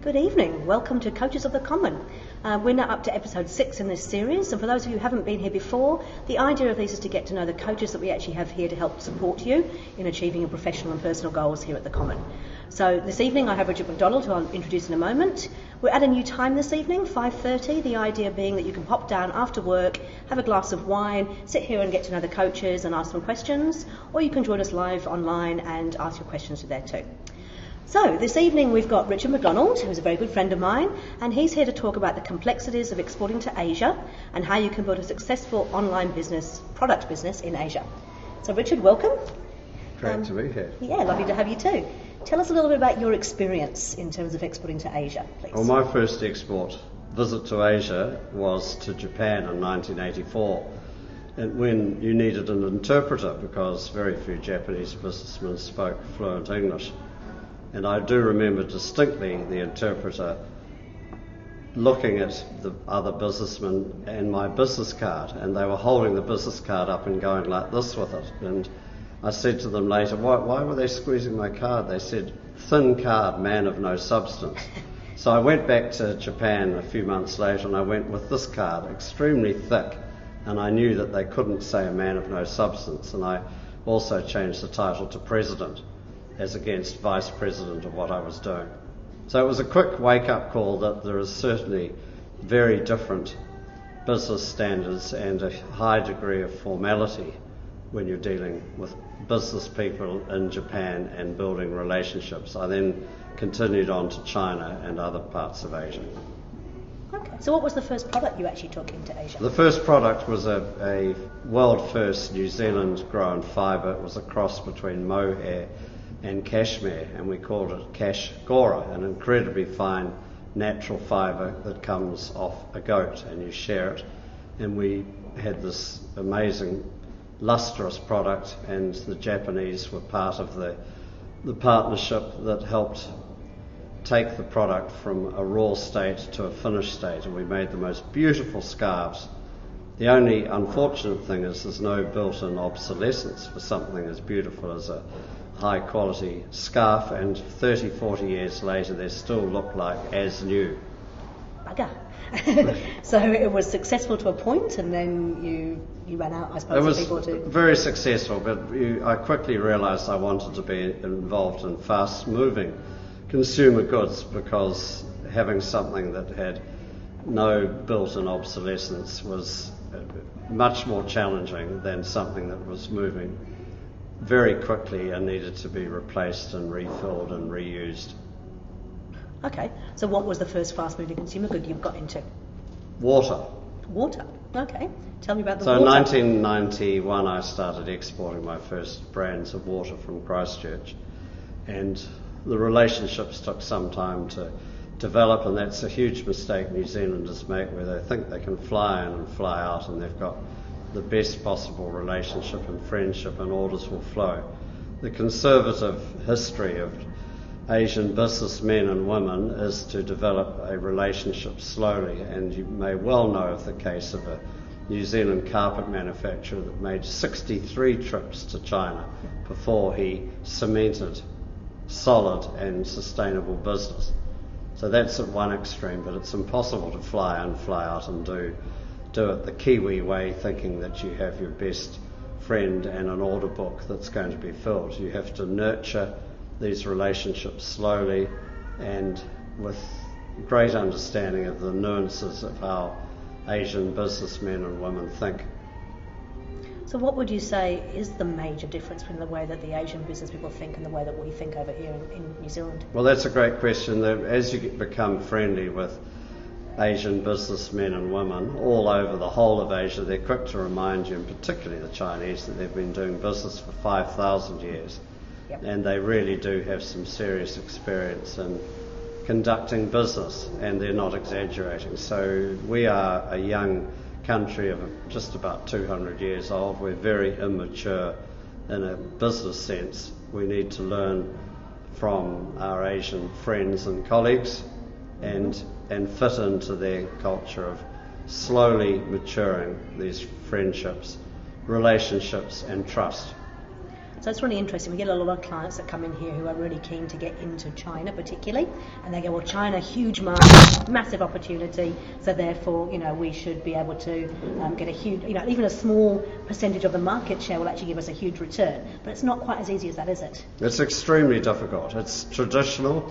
Good evening. Welcome to Coaches of the Common. We're now up to episode 6 in this series, and for those of you who haven't been here before, the idea of these is to get to know the coaches that we actually have here to help support you in achieving your professional and personal goals here at the Common. So this evening I have Richard Macdonald, who I'll introduce in a moment. We're at a new time this evening, 5:30, the idea being that you can pop down after work, have a glass of wine, sit here and get to know the coaches and ask them questions, or you can join us live online and ask your questions there too. So this evening we've got Richard Macdonald, who's a very good friend of mine, and he's here to talk about the complexities of exporting to Asia and how you can build a successful online product business in Asia. So Richard, welcome. Great to be here. Yeah, lovely to have you too. Tell us a little bit about your experience in terms of exporting to Asia, please. Well, my first export visit to Asia was to Japan in 1984, and when you needed an interpreter because very few Japanese businessmen spoke fluent English. And I do remember distinctly the interpreter looking at the other businessmen and my business card, and they were holding the business card up and going like this with it. And I said to them later, why were they squeezing my card? They said, "Thin card, man of no substance." So I went back to Japan a few months later and I went with this card, extremely thick, and I knew that they couldn't say a man of no substance. And I also changed the title to President, as against Vice President of what I was doing. So it was a quick wake-up call that there is certainly very different business standards and a high degree of formality when you're dealing with business people in Japan and building relationships. I then continued on to China and other parts of Asia. Okay, so what was the first product you actually took into Asia? The first product was a world-first New Zealand-grown fibre. It was a cross between mohair and cashmere, and we called it Cash Gora, an incredibly fine natural fibre that comes off a goat and you share it. And we had this amazing lustrous product, and the Japanese were part of the partnership that helped take the product from a raw state to a finished state, and we made the most beautiful scarves. The only unfortunate thing is there's no built-in obsolescence for something as beautiful as a high quality scarf, and 30-40 years later they still look like as new. Bugger. So it was successful to a point, and then you ran out, I suppose, of people to... It was very successful, but I quickly realised I wanted to be involved in fast moving consumer goods, because having something that had no built-in obsolescence was much more challenging than something that was moving very quickly and needed to be replaced and refilled and reused. Okay, so what was the first fast-moving consumer good you got into? Water. Water, okay. Tell me about the water. water. So in 1991 I started exporting my first brands of water from Christchurch, and the relationships took some time to develop, and that's a huge mistake New Zealanders make, where they think they can fly in and fly out and they've got the best possible relationship and friendship and orders will flow. The conservative history of Asian businessmen and women is to develop a relationship slowly, and you may well know of the case of a New Zealand carpet manufacturer that made 63 trips to China before he cemented solid and sustainable business. So that's at one extreme, but it's impossible to fly in, fly out and do it the Kiwi way, thinking that you have your best friend and an order book that's going to be filled. You have to nurture these relationships slowly and with great understanding of the nuances of how Asian businessmen and women think. So what would you say is the major difference between the way that the Asian business people think and the way that we think over here in New Zealand? Well, that's a great question. As you become friendly with Asian businessmen and women all over the whole of Asia, they're quick to remind you, and particularly the Chinese, that they've been doing business for 5,000 years. Yep. And they really do have some serious experience in conducting business, and they're not exaggerating. So we are a young country of just about 200 years old. We're very immature in a business sense. We need to learn from our Asian friends and colleagues and fit into their culture of slowly maturing these friendships, relationships and trust. So it's really interesting. We get a lot of clients that come in here who are really keen to get into China particularly, and they go, well, China, huge market, massive opportunity, so therefore, we should be able to get a huge, even a small percentage of the market share will actually give us a huge return. But it's not quite as easy as that, is it? It's extremely difficult. It's traditional.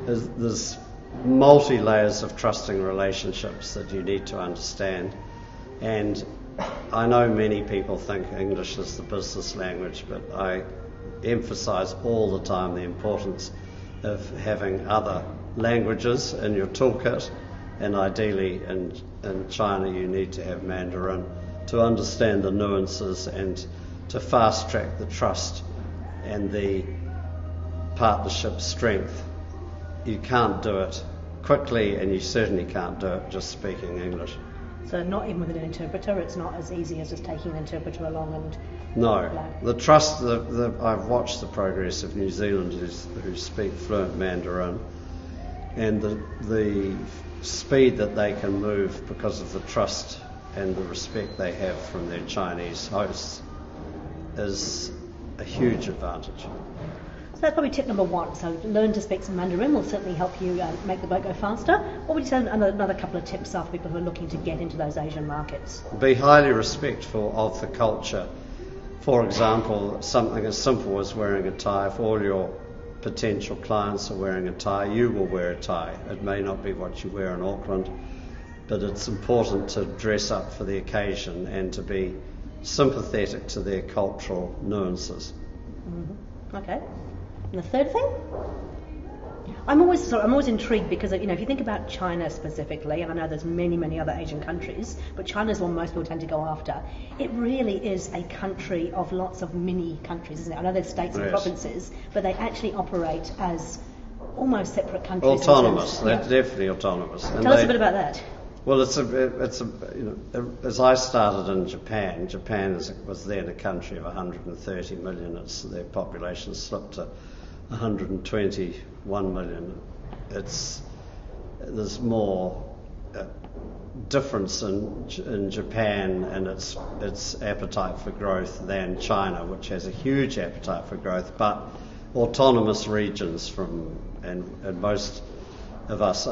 There's multi-layers of trusting relationships that you need to understand. And I know many people think English is the business language, but I emphasise all the time the importance of having other languages in your toolkit, and ideally in China you need to have Mandarin to understand the nuances and to fast track the trust and the partnership strength. You can't do it quickly, and you certainly can't do it just speaking English. So not even with an interpreter, it's not as easy as just taking an interpreter along and... No. The trust, I've watched the progress of New Zealanders who speak fluent Mandarin, and the speed that they can move because of the trust and the respect they have from their Chinese hosts is a huge advantage. So that's probably tip number one. So learn to speak some Mandarin will certainly help you make the boat go faster. What would you say another couple of tips are for people who are looking to get into those Asian markets? Be highly respectful of the culture. For example, something as simple as wearing a tie. If all your potential clients are wearing a tie, you will wear a tie. It may not be what you wear in Auckland, but it's important to dress up for the occasion and to be sympathetic to their cultural nuances. Mm-hmm. Okay. And the third thing? I'm always intrigued because if you think about China specifically, and I know there's many other Asian countries, but China's one most people tend to go after. It really is a country of lots of mini countries, isn't it? I know there's states and provinces, but they actually operate as almost separate countries. Autonomous. They're definitely autonomous. And Tell us a bit about that. Well, as I started in Japan, was then a country of 130 million. Their population slipped to 121 million. There's more difference in Japan and its appetite for growth than China, which has a huge appetite for growth, but autonomous regions and most of us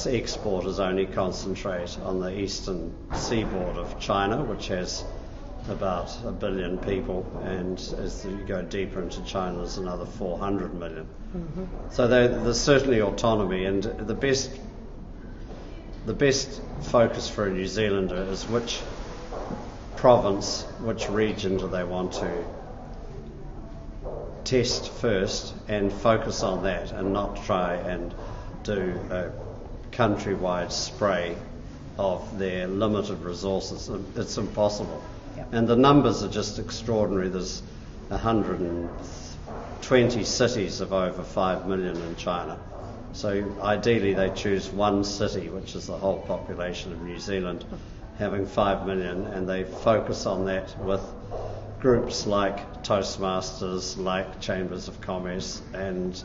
exporters only concentrate on the eastern seaboard of China, which has about 1 billion people, and as you go deeper into China there's another 400 million. Mm-hmm. So there's certainly autonomy, and the best focus for a New Zealander is which province, which region do they want to test first and focus on that, and not try and do a countrywide spray of their limited resources. It's impossible. Yep. And the numbers are just extraordinary. There's 120 cities of over 5 million in China. So ideally they choose one city, which is the whole population of New Zealand, having 5 million, and they focus on that with groups like Toastmasters, like Chambers of Commerce, and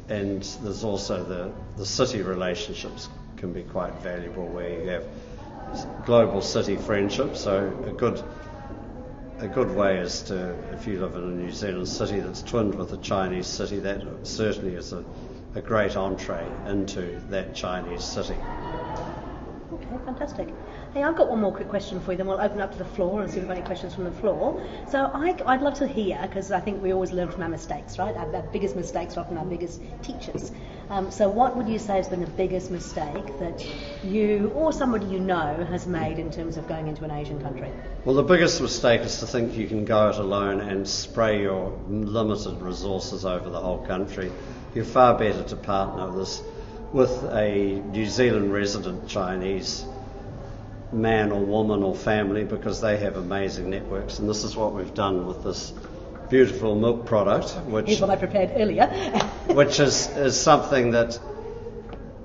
there's also the city relationships can be quite valuable, where you have global city friendship. So a good way is to, if you live in a New Zealand city that's twinned with a Chinese city, that certainly is a great entree into that Chinese city. Okay, fantastic. Hey, I've got one more quick question for you, then we'll open up to the floor and see if we've got any questions from the floor. So I'd love to hear, because I think we always learn from our mistakes, right? Our biggest mistakes are often our biggest teachers. So what would you say has been the biggest mistake that you or somebody you know has made in terms of going into an Asian country? Well, the biggest mistake is to think you can go it alone and spray your limited resources over the whole country. You're far better to partner with a New Zealand resident Chinese man or woman or family, because they have amazing networks, and this is what we've done with this beautiful milk product, which here's what I prepared earlier. which is something that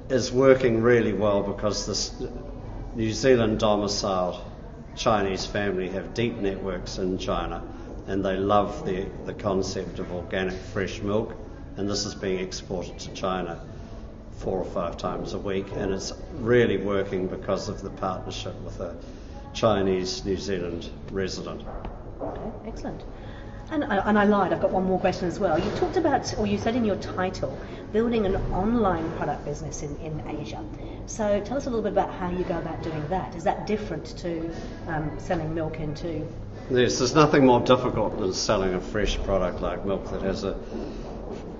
is working really well, because this New Zealand domiciled Chinese family have deep networks in China, and they love the concept of organic fresh milk, and this is being exported to China 4 or 5 times a week, and it's really working because of the partnership with a Chinese New Zealand resident. Okay, excellent. And I lied, I've got one more question as well. You talked about, or you said in your title, building an online product business in Asia. So tell us a little bit about how you go about doing that. Is that different to selling milk into... Yes, there's nothing more difficult than selling a fresh product like milk that has a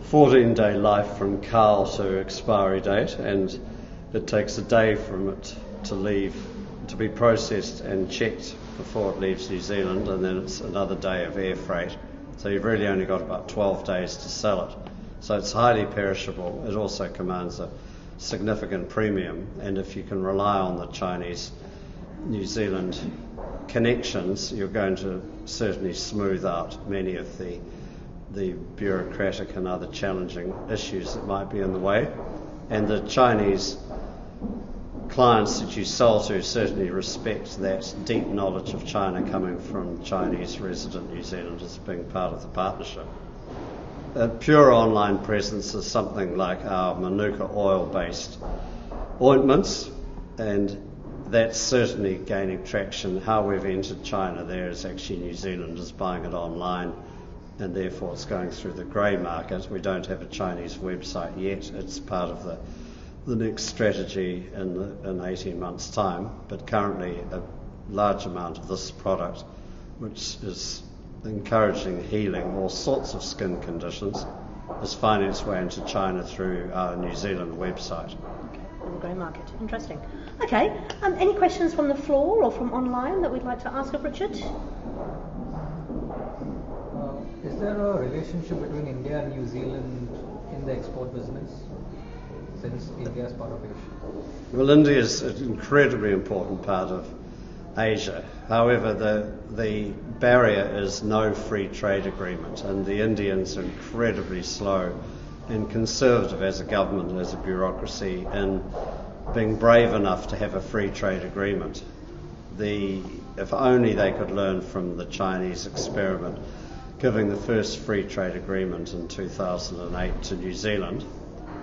14-day life from cow to expiry date, and it takes a day from it to leave, to be processed and checked before it leaves New Zealand, and then it's another day of air freight. So you've really only got about 12 days to sell it. So it's highly perishable. It also commands a significant premium, and if you can rely on the Chinese New Zealand connections, you're going to certainly smooth out many of the bureaucratic and other challenging issues that might be in the way. And the Chinese clients that you sell to certainly respect that deep knowledge of China coming from Chinese resident New Zealanders being part of the partnership. A pure online presence is something like our Manuka oil-based ointments, and that's certainly gaining traction. How we've entered China there is actually New Zealanders buying it online, and therefore it's going through the grey market. We don't have a Chinese website yet. It's part of the next strategy in 18 months' time, but currently a large amount of this product, which is encouraging healing all sorts of skin conditions, is finding its way into China through our New Zealand website. Okay, in the grey market. Interesting. Okay, any questions from the floor or from online that we'd like to ask of Richard? Is there a relationship between India and New Zealand in the export business, since India is part of Asia? Well, India is an incredibly important part of Asia. However, the barrier is no free trade agreement, and the Indians are incredibly slow and conservative as a government, as a bureaucracy, in being brave enough to have a free trade agreement. If only they could learn from the Chinese experiment, giving the first free trade agreement in 2008 to New Zealand.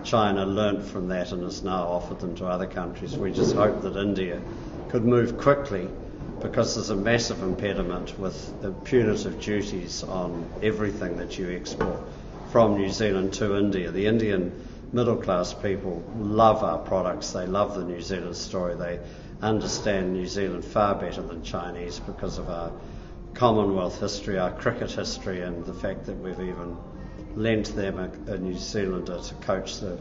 China learnt from that and has now offered them to other countries. We just hope that India could move quickly, because there's a massive impediment with the punitive duties on everything that you export from New Zealand to India. The Indian middle class people love our products. They love the New Zealand story. They understand New Zealand far better than Chinese because of our Commonwealth history, our cricket history, and the fact that we've even lent them a New Zealander to coach the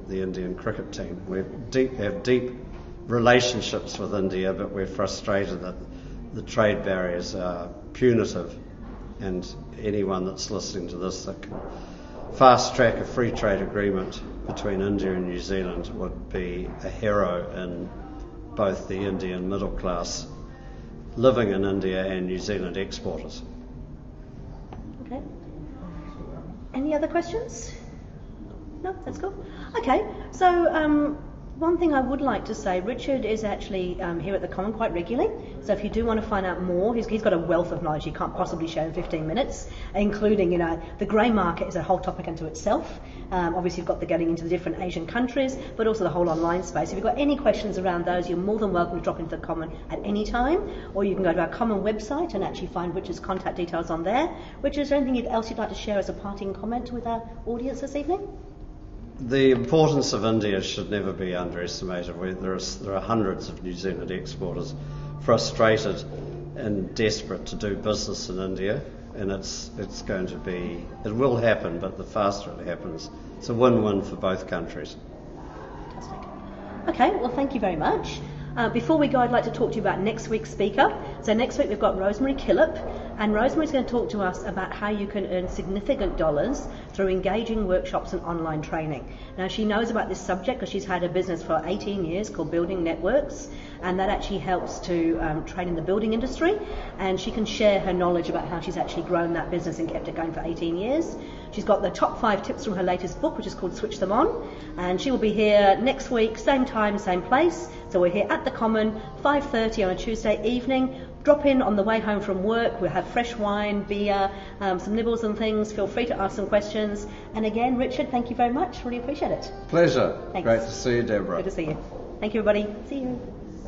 Indian cricket team. We have deep relationships with India, but we're frustrated that the trade barriers are punitive, and anyone that's listening to this that can fast track a free trade agreement between India and New Zealand would be a hero in both the Indian middle class living in India and New Zealand exporters. Okay. Any other questions? No, that's cool. Okay, so one thing I would like to say, Richard is actually here at the Common quite regularly, so if you do want to find out more, he's got a wealth of knowledge he can't possibly share in 15 minutes, including, the grey market is a whole topic unto itself. Obviously you've got the getting into the different Asian countries, but also the whole online space. If you've got any questions around those, you're more than welcome to drop into the Common at any time, or you can go to our Common website and actually find Richard's contact details on there. Richard, is there anything else you'd like to share as a parting comment with our audience this evening? The importance of India should never be underestimated. There are hundreds of New Zealand exporters frustrated and desperate to do business in India, and it will happen, but the faster it happens, it's a win-win for both countries. Fantastic. Okay, well, thank you very much. Before we go, I'd like to talk to you about next week's speaker. So next week we've got Rosemary Killip, and Rosemary's going to talk to us about how you can earn significant dollars through engaging workshops and online training. Now, she knows about this subject because she's had a business for 18 years called Building Networks, and that actually helps to train in the building industry, and she can share her knowledge about how she's actually grown that business and kept it going for 18 years. She's got the top 5 tips from her latest book, which is called Switch Them On, and she will be here next week, same time, same place. So we're here at the Common, 5:30 on a Tuesday evening. Drop in on the way home from work. We'll have fresh wine, beer, some nibbles and things. Feel free to ask some questions. And again, Richard, thank you very much. Really appreciate it. Pleasure. Thanks. Great to see you, Deborah. Good to see you. Thank you, everybody. See you.